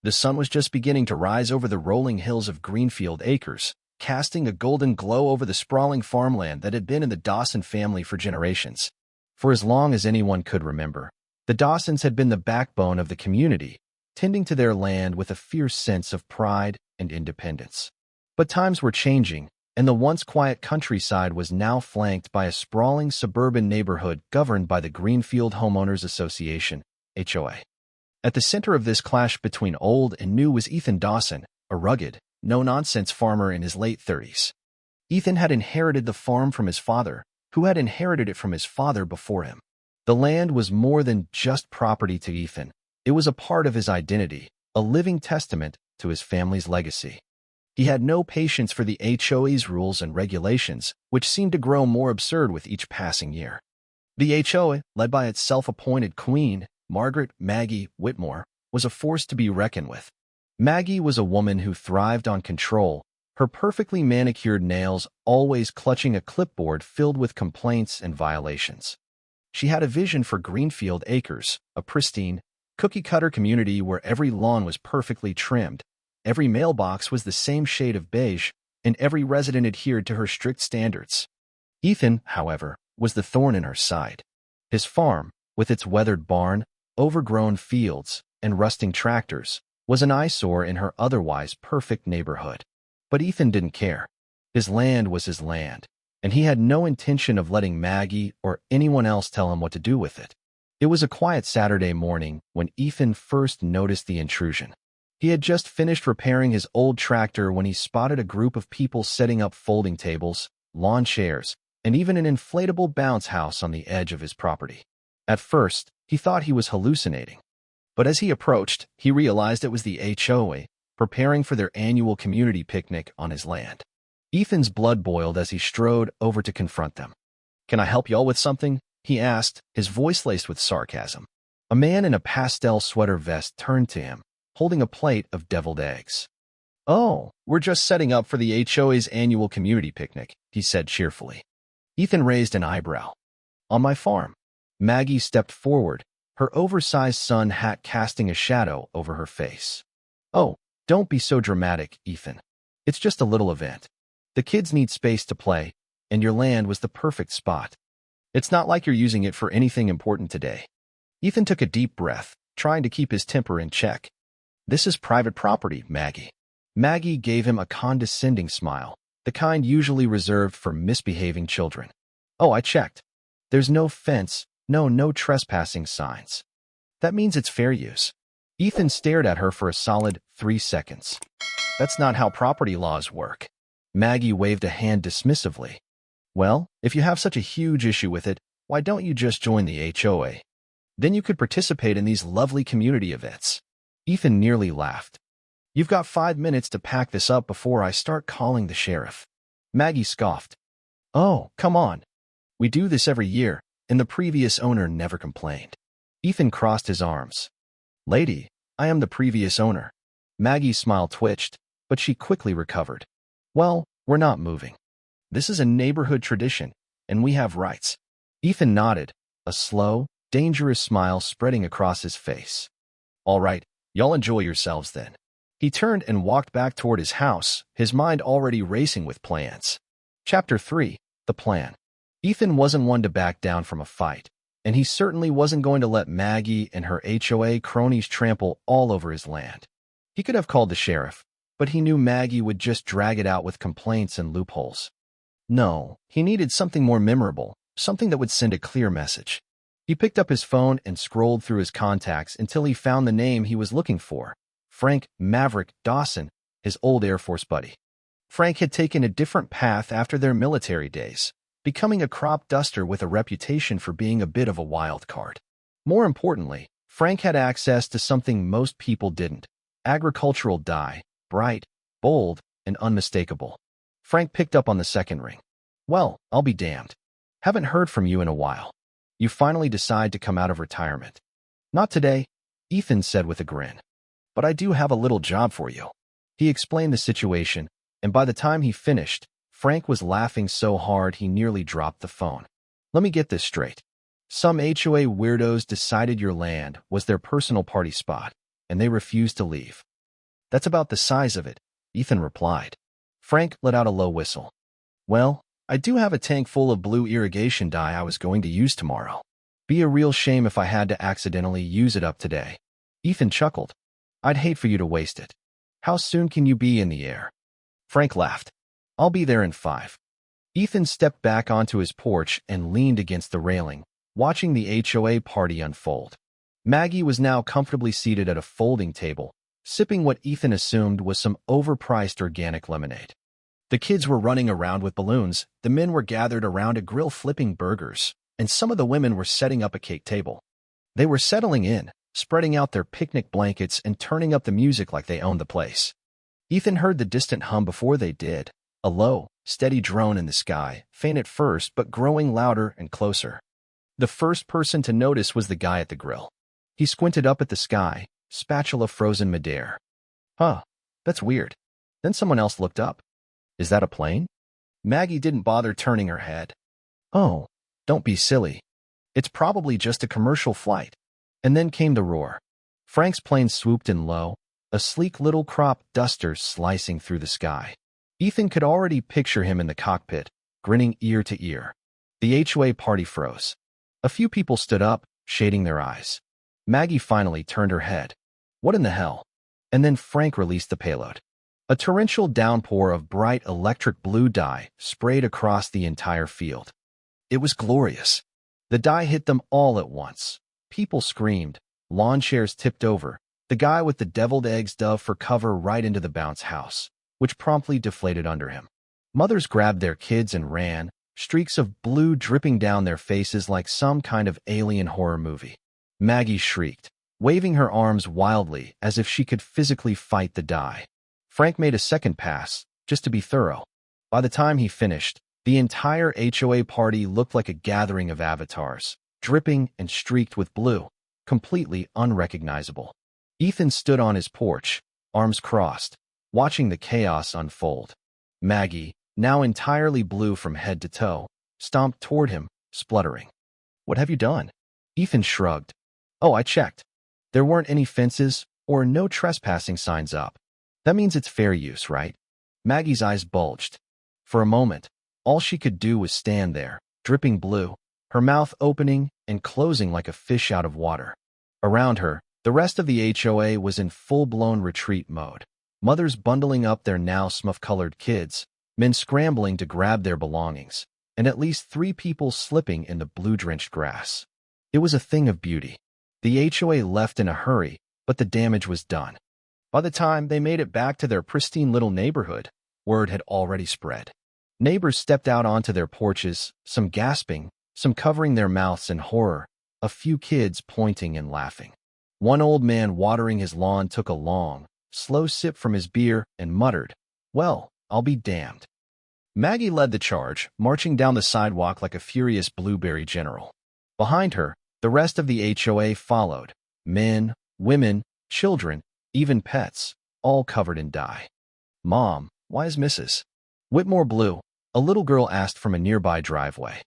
The sun was just beginning to rise over the rolling hills of Greenfield Acres, casting a golden glow over the sprawling farmland that had been in the Dawson family for generations. For as long as anyone could remember, the Dawsons had been the backbone of the community, tending to their land with a fierce sense of pride and independence. But times were changing, and the once quiet countryside was now flanked by a sprawling suburban neighborhood governed by the Greenfield Homeowners Association, HOA. At the center of this clash between old and new was Ethan Dawson, a rugged, no-nonsense farmer in his late 30s. Ethan had inherited the farm from his father, who had inherited it from his father before him. The land was more than just property to Ethan. It was a part of his identity, a living testament to his family's legacy. He had no patience for the HOA's rules and regulations, which seemed to grow more absurd with each passing year. The HOA, led by its self-appointed queen, Margaret Maggie Whitmore, was a force to be reckoned with. Maggie was a woman who thrived on control, her perfectly manicured nails always clutching a clipboard filled with complaints and violations. She had a vision for Greenfield Acres, a pristine, cookie-cutter community where every lawn was perfectly trimmed, every mailbox was the same shade of beige, and every resident adhered to her strict standards. Ethan, however, was the thorn in her side. His farm, with its weathered barn, overgrown fields, and rusting tractors, was an eyesore in her otherwise perfect neighborhood. But Ethan didn't care. His land was his land, and he had no intention of letting Maggie or anyone else tell him what to do with it. It was a quiet Saturday morning when Ethan first noticed the intrusion. He had just finished repairing his old tractor when he spotted a group of people setting up folding tables, lawn chairs, and even an inflatable bounce house on the edge of his property. At first, he thought he was hallucinating. But as he approached, he realized it was the HOA, preparing for their annual community picnic on his land. Ethan's blood boiled as he strode over to confront them. "Can I help y'all with something?" he asked, his voice laced with sarcasm. A man in a pastel sweater vest turned to him, holding a plate of deviled eggs. "Oh, we're just setting up for the HOA's annual community picnic," he said cheerfully. Ethan raised an eyebrow. "On my farm." Maggie stepped forward, her oversized sun hat casting a shadow over her face. "Oh, don't be so dramatic, Ethan. It's just a little event. The kids need space to play, and your land was the perfect spot. It's not like you're using it for anything important today." Ethan took a deep breath, trying to keep his temper in check. "This is private property, Maggie." Maggie gave him a condescending smile, the kind usually reserved for misbehaving children. "Oh, I checked. There's no fence, no trespassing signs. That means it's fair use." Ethan stared at her for a solid 3 seconds. "That's not how property laws work." Maggie waved a hand dismissively. "Well, if you have such a huge issue with it, why don't you just join the HOA? Then you could participate in these lovely community events." Ethan nearly laughed. "You've got 5 minutes to pack this up before I start calling the sheriff." Maggie scoffed. "Oh, come on. We do this every year, and the previous owner never complained." Ethan crossed his arms. "Lady, I am the previous owner." Maggie's smile twitched, but she quickly recovered. "Well, we're not moving. This is a neighborhood tradition, and we have rights." Ethan nodded, a slow, dangerous smile spreading across his face. "All right, y'all enjoy yourselves then." He turned and walked back toward his house, his mind already racing with plans. Chapter 3, The Plan. Ethan wasn't one to back down from a fight, and he certainly wasn't going to let Maggie and her HOA cronies trample all over his land. He could have called the sheriff, but he knew Maggie would just drag it out with complaints and loopholes. No, he needed something more memorable, something that would send a clear message. He picked up his phone and scrolled through his contacts until he found the name he was looking for, Frank Maverick Dawson, his old Air Force buddy. Frank had taken a different path after their military days, becoming a crop duster with a reputation for being a bit of a wild card. More importantly, Frank had access to something most people didn't: agricultural dye, bright, bold, and unmistakable. Frank picked up on the second ring. "Well, I'll be damned. Haven't heard from you in a while. You finally decide to come out of retirement." "Not today," Ethan said with a grin. "But I do have a little job for you." He explained the situation, and by the time he finished, Frank was laughing so hard he nearly dropped the phone. "Let me get this straight. Some HOA weirdos decided your land was their personal party spot, and they refused to leave. That's about the size of it, Ethan replied. Frank let out a low whistle. Well, I do have a tank full of blue irrigation dye I was going to use tomorrow. Be a real shame if I had to accidentally use it up today. Ethan chuckled. I'd hate for you to waste it. How soon can you be in the air? Frank laughed. I'll be there in 5. Ethan stepped back onto his porch and leaned against the railing, watching the HOA party unfold. Maggie was now comfortably seated at a folding table, sipping what Ethan assumed was some overpriced organic lemonade. The kids were running around with balloons, the men were gathered around a grill flipping burgers, and some of the women were setting up a cake table. They were settling in, spreading out their picnic blankets and turning up the music like they owned the place. Ethan heard the distant hum before they did, a low, steady drone in the sky, faint at first but growing louder and closer. The first person to notice was the guy at the grill. He squinted up at the sky, spatula frozen midair. Huh, that's weird. Then someone else looked up. Is that a plane? Maggie didn't bother turning her head. Oh, don't be silly. It's probably just a commercial flight. And then came the roar. Frank's plane swooped in low, a sleek little crop duster slicing through the sky. Ethan could already picture him in the cockpit, grinning ear to ear. The HOA party froze. A few people stood up, shading their eyes. Maggie finally turned her head. What in the hell? And then Frank released the payload. A torrential downpour of bright electric blue dye sprayed across the entire field. It was glorious. The dye hit them all at once. People screamed. Lawn chairs tipped over. The guy with the deviled eggs dove for cover right into the bounce house, which promptly deflated under him. Mothers grabbed their kids and ran, streaks of blue dripping down their faces like some kind of alien horror movie. Maggie shrieked, waving her arms wildly as if she could physically fight the dye. Frank made a second pass, just to be thorough. By the time he finished, the entire HOA party looked like a gathering of avatars, dripping and streaked with blue, completely unrecognizable. Ethan stood on his porch, arms crossed, watching the chaos unfold. Maggie, now entirely blue from head to toe, stomped toward him, spluttering. What have you done? Ethan shrugged. Oh, I checked. There weren't any fences or no trespassing signs up. That means it's fair use, right? Maggie's eyes bulged. For a moment, all she could do was stand there, dripping blue, her mouth opening and closing like a fish out of water. Around her, the rest of the HOA was in full-blown retreat mode. Mothers bundling up their now snuff-colored kids, men scrambling to grab their belongings, and at least 3 people slipping in the blue-drenched grass. It was a thing of beauty. The HOA left in a hurry, but the damage was done. By the time they made it back to their pristine little neighborhood, word had already spread. Neighbors stepped out onto their porches, some gasping, some covering their mouths in horror, a few kids pointing and laughing. One old man watering his lawn took a long, slow sip from his beer and muttered, "Well, I'll be damned." Maggie led the charge, marching down the sidewalk like a furious blueberry general. Behind her, the rest of the HOA followed, men, women, children, even pets, all covered in dye. "Mom, why is Mrs. Whitmore blue?" a little girl asked from a nearby driveway.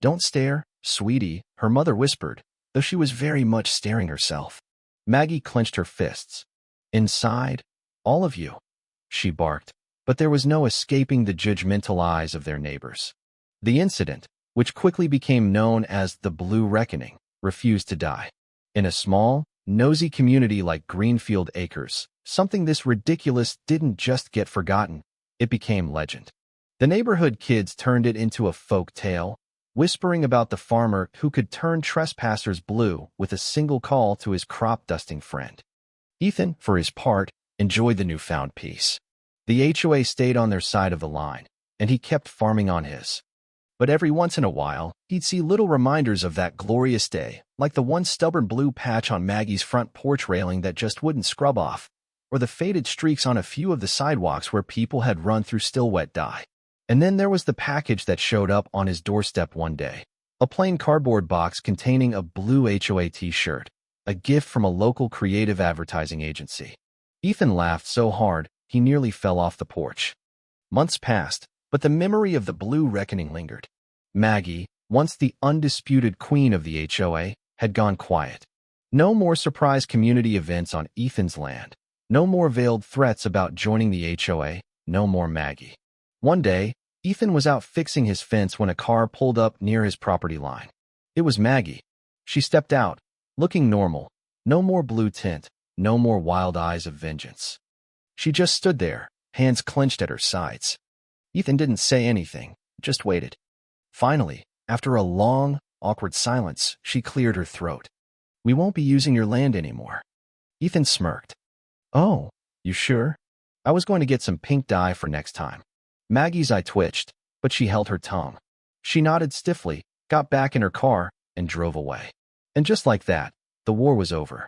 "Don't stare, sweetie," her mother whispered, though she was very much staring herself. Maggie clenched her fists. "Inside, all of you," she barked, but there was no escaping the judgmental eyes of their neighbors. The incident, which quickly became known as the Blue Reckoning, refused to die. In a small, nosy community like Greenfield Acres, something this ridiculous didn't just get forgotten, it became legend. The neighborhood kids turned it into a folk tale, whispering about the farmer who could turn trespassers blue with a single call to his crop-dusting friend. Ethan, for his part, enjoyed the newfound peace. The HOA stayed on their side of the line, and he kept farming on his. But every once in a while, he'd see little reminders of that glorious day, like the one stubborn blue patch on Maggie's front porch railing that just wouldn't scrub off, or the faded streaks on a few of the sidewalks where people had run through still wet dye. And then there was the package that showed up on his doorstep one day, a plain cardboard box containing a blue HOA t-shirt, a gift from a local creative advertising agency. Ethan laughed so hard, he nearly fell off the porch. Months passed, but the memory of the Blue Reckoning lingered. Maggie, once the undisputed queen of the HOA, had gone quiet. No more surprise community events on Ethan's land. No more veiled threats about joining the HOA, no more Maggie. One day, Ethan was out fixing his fence when a car pulled up near his property line. It was Maggie. She stepped out, looking normal. No more blue tint, no more wild eyes of vengeance. She just stood there, hands clenched at her sides. Ethan didn't say anything, just waited. Finally, after a long, awkward silence, she cleared her throat. "We won't be using your land anymore." Ethan smirked. "Oh, you sure? I was going to get some pink dye for next time." Maggie's eye twitched, but she held her tongue. She nodded stiffly, got back in her car, and drove away. And just like that, the war was over.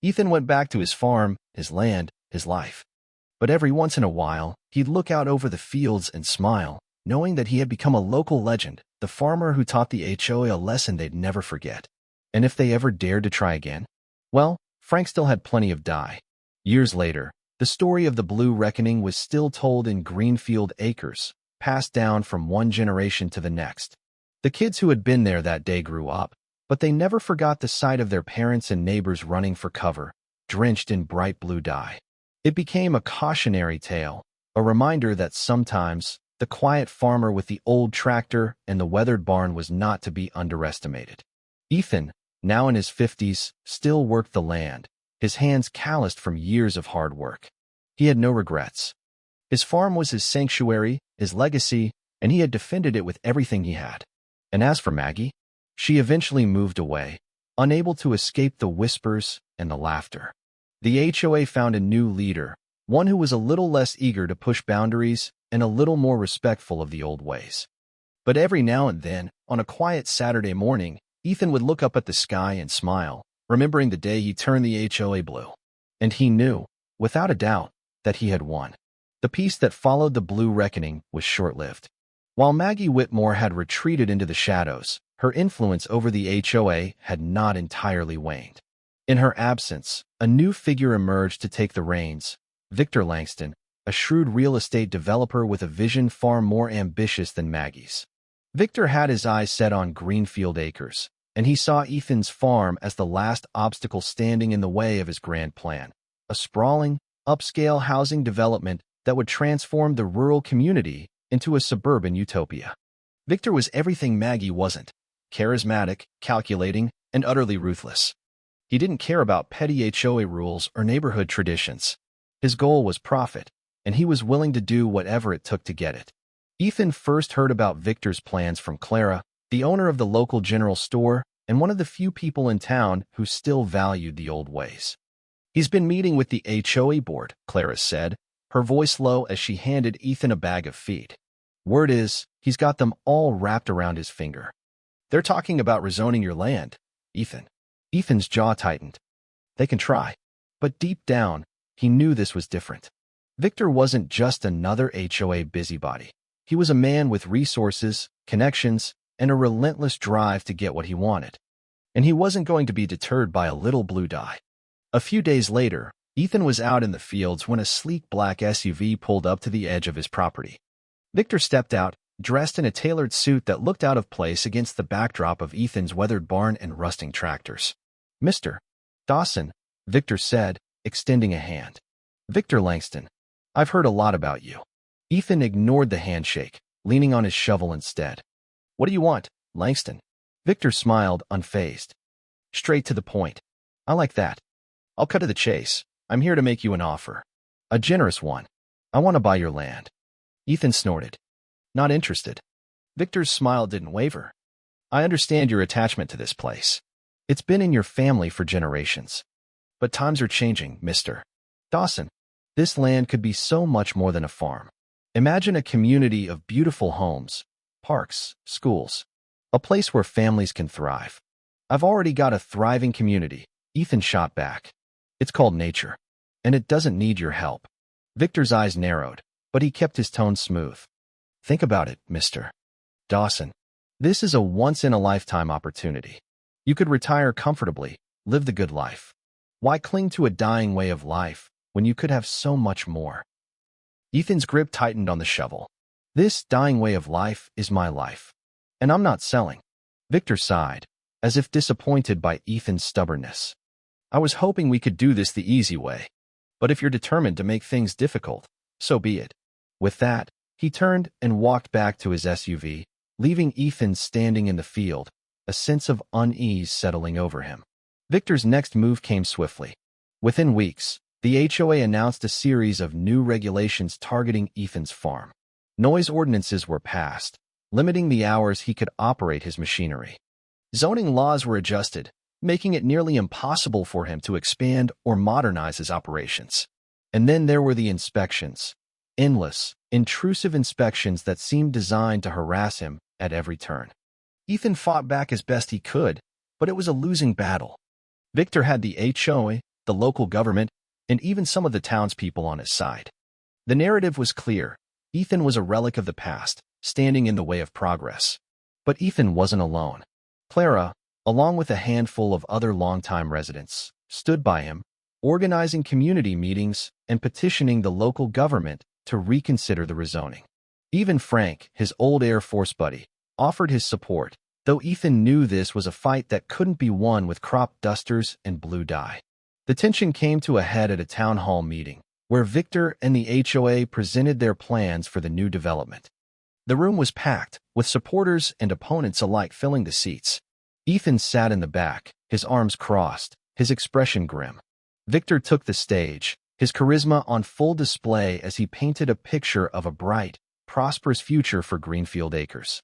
Ethan went back to his farm, his land, his life. But every once in a while, he'd look out over the fields and smile, knowing that he had become a local legend, the farmer who taught the HOA a lesson they'd never forget. And if they ever dared to try again, well, Frank still had plenty of dye. Years later, the story of the Blue Reckoning was still told in Greenfield Acres, passed down from one generation to the next. The kids who had been there that day grew up, but they never forgot the sight of their parents and neighbors running for cover, drenched in bright blue dye. It became a cautionary tale, a reminder that sometimes the quiet farmer with the old tractor and the weathered barn was not to be underestimated. Ethan, now in his 50s, still worked the land, his hands calloused from years of hard work. He had no regrets. His farm was his sanctuary, his legacy, and he had defended it with everything he had. And as for Maggie, she eventually moved away, unable to escape the whispers and the laughter. The HOA found a new leader, one who was a little less eager to push boundaries and a little more respectful of the old ways. But every now and then, on a quiet Saturday morning, Ethan would look up at the sky and smile, remembering the day he turned the HOA blue. And he knew, without a doubt, that he had won. The peace that followed the Blue Reckoning was short-lived. While Maggie Whitmore had retreated into the shadows, her influence over the HOA had not entirely waned. In her absence, a new figure emerged to take the reins, Victor Langston, a shrewd real estate developer with a vision far more ambitious than Maggie's. Victor had his eyes set on Greenfield Acres, and he saw Ethan's farm as the last obstacle standing in the way of his grand plan, a sprawling, upscale housing development that would transform the rural community into a suburban utopia. Victor was everything Maggie wasn't: charismatic, calculating, and utterly ruthless. He didn't care about petty HOA rules or neighborhood traditions. His goal was profit, and he was willing to do whatever it took to get it. Ethan first heard about Victor's plans from Clara, the owner of the local general store and one of the few people in town who still valued the old ways. "He's been meeting with the HOA board," Clara said, her voice low as she handed Ethan a bag of feed. "Word is, he's got them all wrapped around his finger. They're talking about rezoning your land, Ethan." Ethan's jaw tightened. They can try. But deep down, he knew this was different. Victor wasn't just another HOA busybody. He was a man with resources, connections, and a relentless drive to get what he wanted. And he wasn't going to be deterred by a little blue dye. A few days later, Ethan was out in the fields when a sleek black SUV pulled up to the edge of his property. Victor stepped out, dressed in a tailored suit that looked out of place against the backdrop of Ethan's weathered barn and rusting tractors. "Mr. Dawson," Victor said, extending a hand. "Victor Langston, I've heard a lot about you." Ethan ignored the handshake, leaning on his shovel instead. "What do you want, Langston?" Victor smiled, unfazed. "Straight to the point. I like that. I'll cut to the chase. I'm here to make you an offer. A generous one. I want to buy your land." Ethan snorted. "Not interested." Victor's smile didn't waver. "I understand your attachment to this place. It's been in your family for generations. But times are changing, Mr. Dawson. This land could be so much more than a farm. Imagine a community of beautiful homes, parks, schools, a place where families can thrive." "I've already got a thriving community," Ethan shot back. "It's called nature, and it doesn't need your help." Victor's eyes narrowed, but he kept his tone smooth. "Think about it, Mr. Dawson. This is a once-in-a-lifetime opportunity. You could retire comfortably, live the good life. Why cling to a dying way of life when you could have so much more?" Ethan's grip tightened on the shovel. "This dying way of life is my life, and I'm not selling." Victor sighed, as if disappointed by Ethan's stubbornness. "I was hoping we could do this the easy way." But if you're determined to make things difficult, so be it. With that, he turned and walked back to his SUV, leaving Ethan standing in the field, a sense of unease settling over him. Victor's next move came swiftly. Within weeks, the HOA announced a series of new regulations targeting Ethan's farm. Noise ordinances were passed, limiting the hours he could operate his machinery. Zoning laws were adjusted, making it nearly impossible for him to expand or modernize his operations. And then there were the inspections. Endless, intrusive inspections that seemed designed to harass him at every turn. Ethan fought back as best he could, but it was a losing battle. Victor had the HOA, the local government, and even some of the townspeople on his side. The narrative was clear. Ethan was a relic of the past, standing in the way of progress. But Ethan wasn't alone. Clara, along with a handful of other longtime residents, stood by him, organizing community meetings and petitioning the local government to reconsider the rezoning. Even Frank, his old Air Force buddy, offered his support, though Ethan knew this was a fight that couldn't be won with crop dusters and blue dye. The tension came to a head at a town hall meeting, where Victor and the HOA presented their plans for the new development. The room was packed, with supporters and opponents alike filling the seats. Ethan sat in the back, his arms crossed, his expression grim. Victor took the stage, his charisma on full display as he painted a picture of a bright, prosperous future for Greenfield Acres.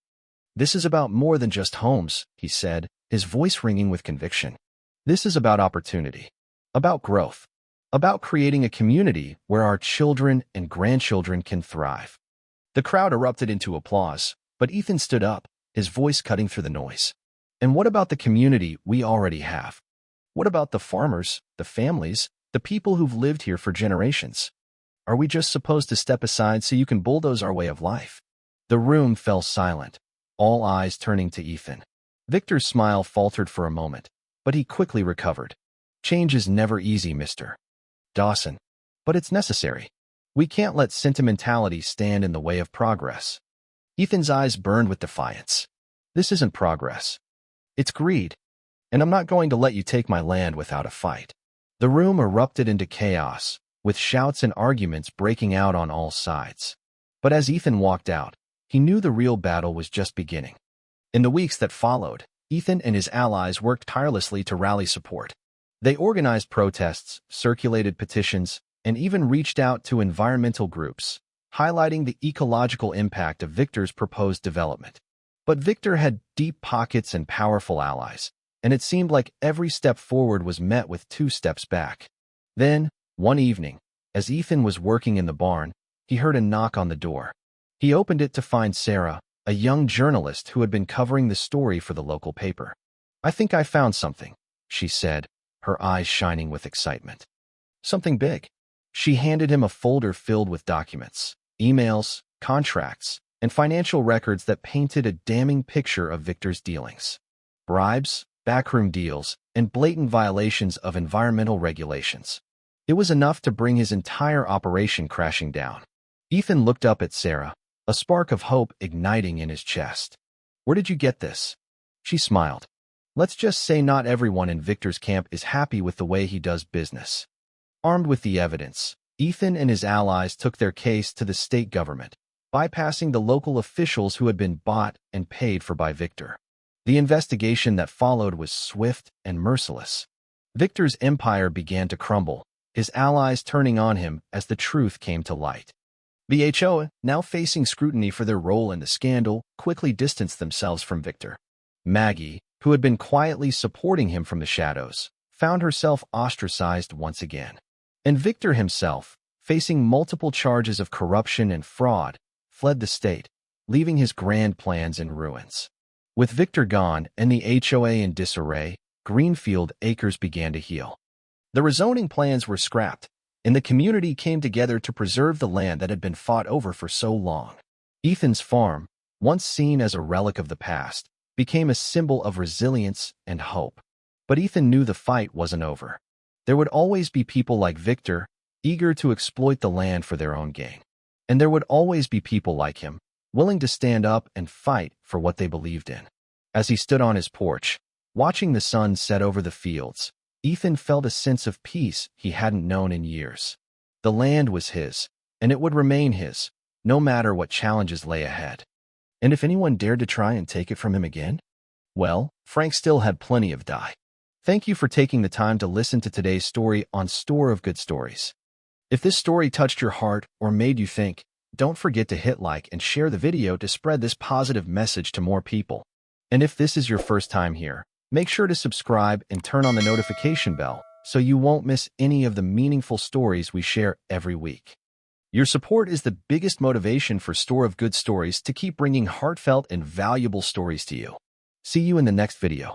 "This is about more than just homes," he said, his voice ringing with conviction. "This is about opportunity, about growth, about creating a community where our children and grandchildren can thrive." The crowd erupted into applause, but Ethan stood up, his voice cutting through the noise. "And what about the community we already have? What about the farmers, the families, the people who've lived here for generations? Are we just supposed to step aside so you can bulldoze our way of life?" The room fell silent, all eyes turning to Ethan. Victor's smile faltered for a moment, but he quickly recovered. "Change is never easy, Mr. Dawson, but it's necessary. We can't let sentimentality stand in the way of progress." Ethan's eyes burned with defiance. "This isn't progress. It's greed. And I'm not going to let you take my land without a fight." The room erupted into chaos, with shouts and arguments breaking out on all sides. But as Ethan walked out, he knew the real battle was just beginning. In the weeks that followed, Ethan and his allies worked tirelessly to rally support. They organized protests, circulated petitions, and even reached out to environmental groups, highlighting the ecological impact of Victor's proposed development. But Victor had deep pockets and powerful allies, and it seemed like every step forward was met with 2 steps back. Then, one evening, as Ethan was working in the barn, he heard a knock on the door. He opened it to find Sarah, a young journalist who had been covering the story for the local paper. "I think I found something," she said, her eyes shining with excitement. "Something big." She handed him a folder filled with documents, emails, contracts, and financial records that painted a damning picture of Victor's dealings. Bribes, backroom deals, and blatant violations of environmental regulations. It was enough to bring his entire operation crashing down. Ethan looked up at Sarah, a spark of hope igniting in his chest. "Where did you get this?" She smiled. "Let's just say not everyone in Victor's camp is happy with the way he does business." Armed with the evidence, Ethan and his allies took their case to the state government, bypassing the local officials who had been bought and paid for by Victor. The investigation that followed was swift and merciless. Victor's empire began to crumble, his allies turning on him as the truth came to light. The HOA, now facing scrutiny for their role in the scandal, quickly distanced themselves from Victor. Maggie, who had been quietly supporting him from the shadows, found herself ostracized once again. And Victor himself, facing multiple charges of corruption and fraud, fled the state, leaving his grand plans in ruins. With Victor gone and the HOA in disarray, Greenfield Acres began to heal. The rezoning plans were scrapped, and the community came together to preserve the land that had been fought over for so long. Ethan's farm, once seen as a relic of the past, became a symbol of resilience and hope. But Ethan knew the fight wasn't over. There would always be people like Victor, eager to exploit the land for their own gain. And there would always be people like him, willing to stand up and fight for what they believed in. As he stood on his porch, watching the sun set over the fields, Ethan felt a sense of peace he hadn't known in years. The land was his, and it would remain his, no matter what challenges lay ahead. And if anyone dared to try and take it from him again, well, Frank still had plenty of die. Thank you for taking the time to listen to today's story on Store of Good Stories. If this story touched your heart or made you think, don't forget to hit like and share the video to spread this positive message to more people. And if this is your first time here, make sure to subscribe and turn on the notification bell so you won't miss any of the meaningful stories we share every week. Your support is the biggest motivation for Store of Good Stories to keep bringing heartfelt and valuable stories to you. See you in the next video.